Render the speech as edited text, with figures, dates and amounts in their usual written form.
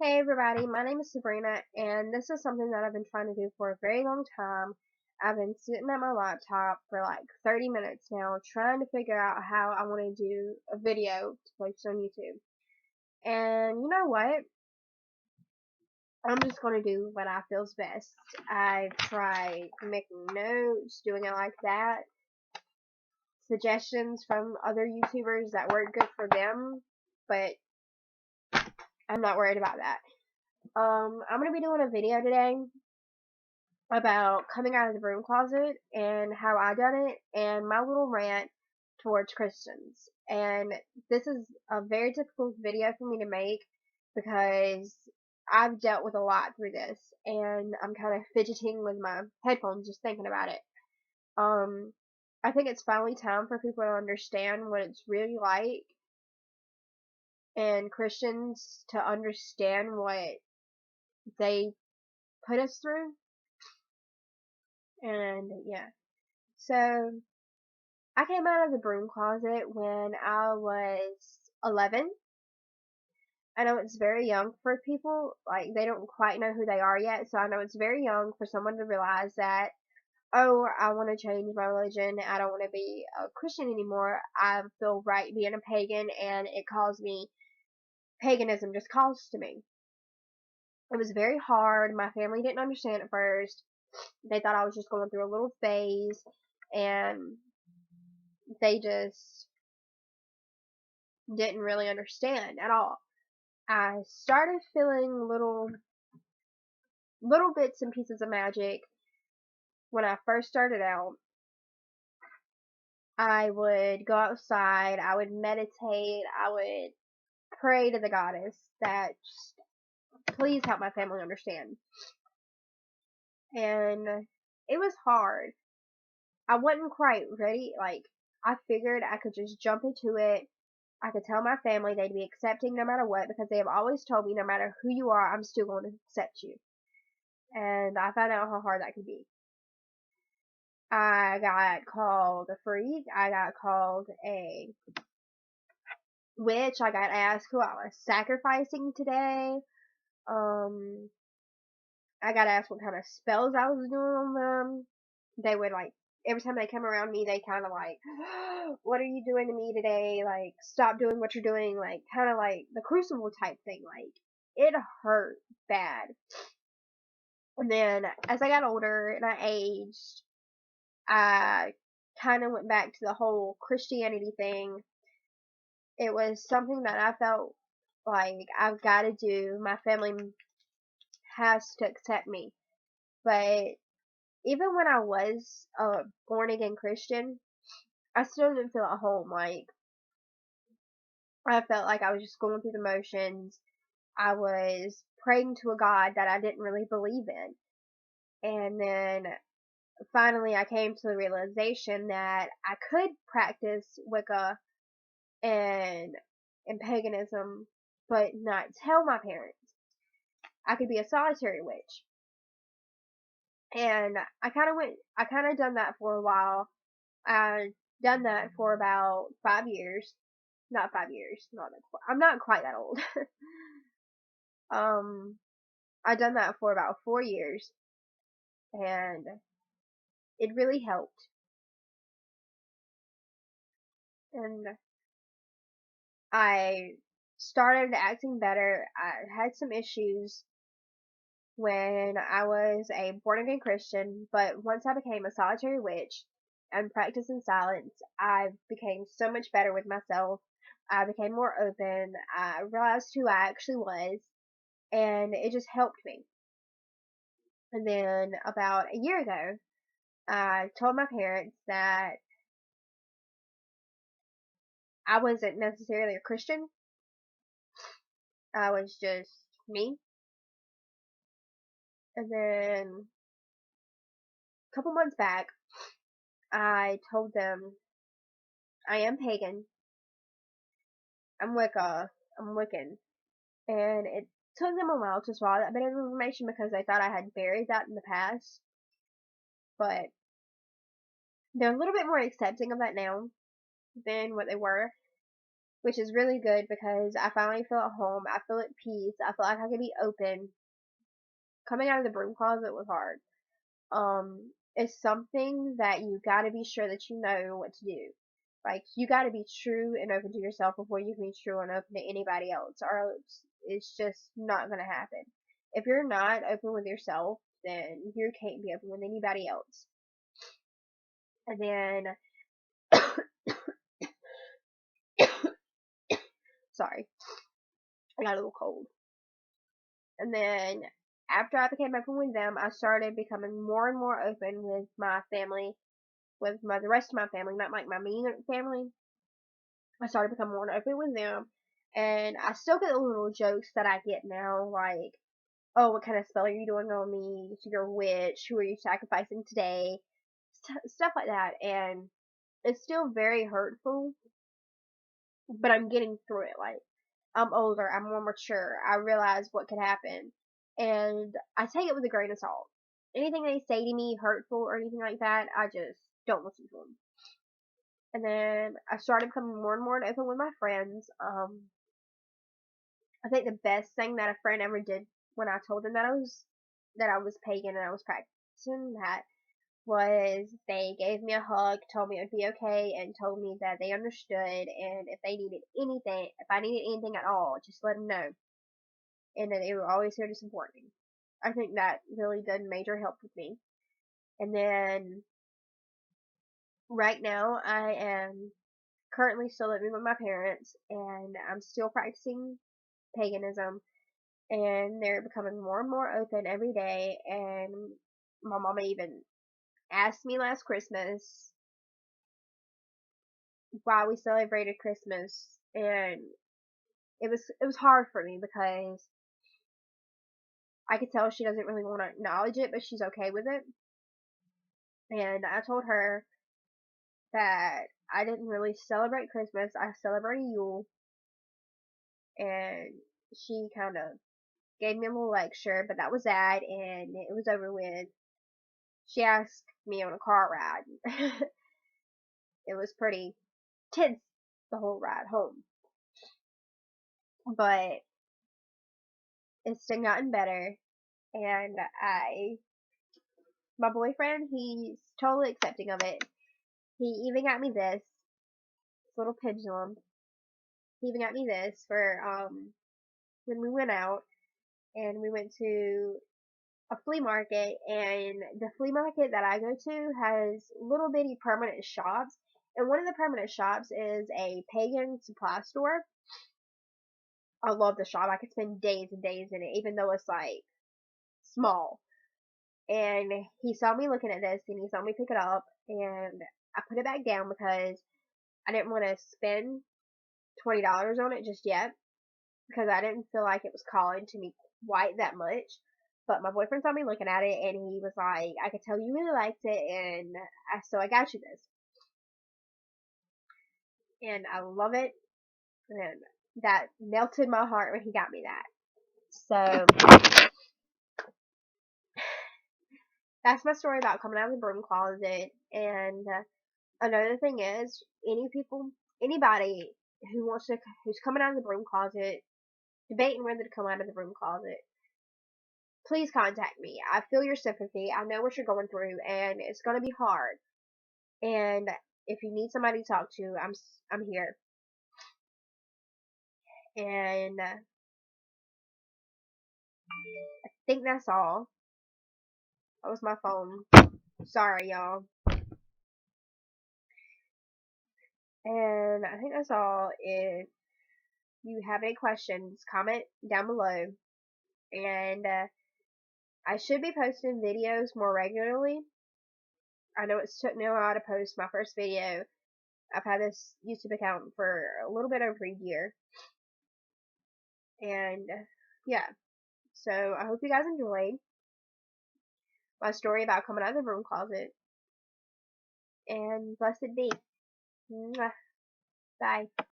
Hey everybody, my name is Sabrina, and this is something that I've been trying to do for a very long time. I've been sitting at my laptop for like 30 minutes now, trying to figure out how I want to do a video to post on YouTube. And you know what? I'm just going to do what I feels best. I've tried making notes, doing it like that, suggestions from other YouTubers that work good for them, but I'm not worried about that. I'm going to be doing a video today about coming out of the broom closet and how I done it and my little rant towards Christians. And this is a very difficult video for me to make because I've dealt with a lot through this and I'm kind of fidgeting with my headphones just thinking about it. I think it's finally time for people to understand what it's really like and Christians to understand what they put us through. And yeah. So I came out of the broom closet when I was 11. I know it's very young for people, like they don't quite know who they are yet, so I know it's very young for someone to realize that, oh, I want to change my religion, I don't want to be a Christian anymore, I feel right being a pagan, and it calls me, paganism just calls to me. It was very hard, my family didn't understand at first, they thought I was just going through a little phase, and they just didn't really understand at all. I started feeling little bits and pieces of magic when I first started out. I would go outside, I would meditate, I would pray to the goddess that please help my family understand. And it was hard. I wasn't quite ready, like I figured I could just jump into it. I could tell my family they'd be accepting no matter what because they have always told me no matter who you are, I'm still going to accept you. And I found out how hard that could be. I got called a freak. I got called a witch. I got asked who I was sacrificing today. I got asked what kind of spells I was doing on them. They would like, every time they come around me, they kind of like, what are you doing to me today? Like, stop doing what you're doing. Like, kind of like the crucible type thing. Like, it hurt bad. And then as I got older and I aged, I kind of went back to the whole Christianity thing. It was something that I felt like I've got to do. My family has to accept me. But even when I was a born again Christian, I still didn't feel at home. Like, I felt like I was just going through the motions. I was praying to a God that I didn't really believe in. And then finally I came to the realization that I could practice Wicca and paganism, but not tell my parents. I could be a solitary witch. And I kind of done that for a while. I done that for about 5 years. Not 5 years. I'm not quite that old. um, I done that for about 4 years, and it really helped. And I started acting better. I had some issues when I was a born again Christian, but once I became a solitary witch and practiced in silence, I became so much better with myself. I became more open. I realized who I actually was, and it just helped me. And then about a year ago, I told my parents that I wasn't necessarily a Christian. I was just me. And then a couple months back, I told them I am pagan. I'm Wicca. I'm Wiccan. And it took them a while to swallow that bit of information because they thought I had buried that in the past. But they're a little bit more accepting of that now than what they were. which is really good because I finally feel at home. I feel at peace. I feel like I can be open. Coming out of the broom closet was hard. It's something that you gotta be sure that you know what to do. Like, you gotta be true and open to yourself before you can be true and open to anybody else, or it's just not gonna happen. If you're not open with yourself, then you can't be open with anybody else. And then, sorry, I got a little cold. And then, after I became open with them, I started becoming more and more open with my family, with the rest of my family, not like my immediate family. I started becoming more open with them, and I still get the little jokes that I get now, like, "Oh, what kind of spell are you doing on me? You're a witch. Who are you sacrificing today?" Stuff like that, and it's still very hurtful, but I'm getting through it. Like, I'm older, I'm more mature, I realize what could happen, and I take it with a grain of salt. Anything they say to me hurtful or anything like that, I just don't listen to them. And then I started becoming more and more open with my friends. I think the best thing that a friend ever did when I told them that I was pagan and I was practicing that was they gave me a hug, told me it would be okay, and told me that they understood, and if they needed anything, if I needed anything at all, just let them know, and that they were always here to support me. I think that really did major help with me. And then right now I am currently still living with my parents, and I'm still practicing paganism, and they're becoming more and more open every day. And my mama even asked me last Christmas why we celebrated Christmas, and it was hard for me because I could tell she doesn't really want to acknowledge it, but she's okay with it. And I told her that I didn't really celebrate Christmas. I celebrated Yule, and she kind of gave me a little lecture, but that was that, and it was over with. She asked me on a car ride. It was pretty tense the whole ride home, but it's still gotten better. And my boyfriend, he's totally accepting of it. He even got me this little pendulum. He even got me this for when we went out, and we went to a flea market, and the flea market that I go to has little bitty permanent shops, and one of the permanent shops is a pagan supply store. I love the shop. I could spend days and days in it, even though it's like small. And he saw me looking at this, and he saw me pick it up, and I put it back down because I didn't want to spend $20 on it just yet, because I didn't feel like it was calling to me quite that much. But my boyfriend saw me looking at it, and he was like, "I could tell you really liked it, and so I got you this." And I love it, and that melted my heart when he got me that. So that's my story about coming out of the broom closet. And another thing is, anybody who's coming out of the broom closet, debating whether to come out of the broom closet, please contact me. I feel your sympathy. I know what you're going through, and it's gonna be hard. And if you need somebody to talk to, I'm here. And I think that's all. That was my phone. Sorry, y'all. And I think that's all. If you have any questions, comment down below. And I should be posting videos more regularly. I know it's took me a while to post my first video. I've had this YouTube account for a little bit over a year. And yeah. So I hope you guys enjoyed my story about coming out of the broom closet. And blessed be. Mwah. Bye.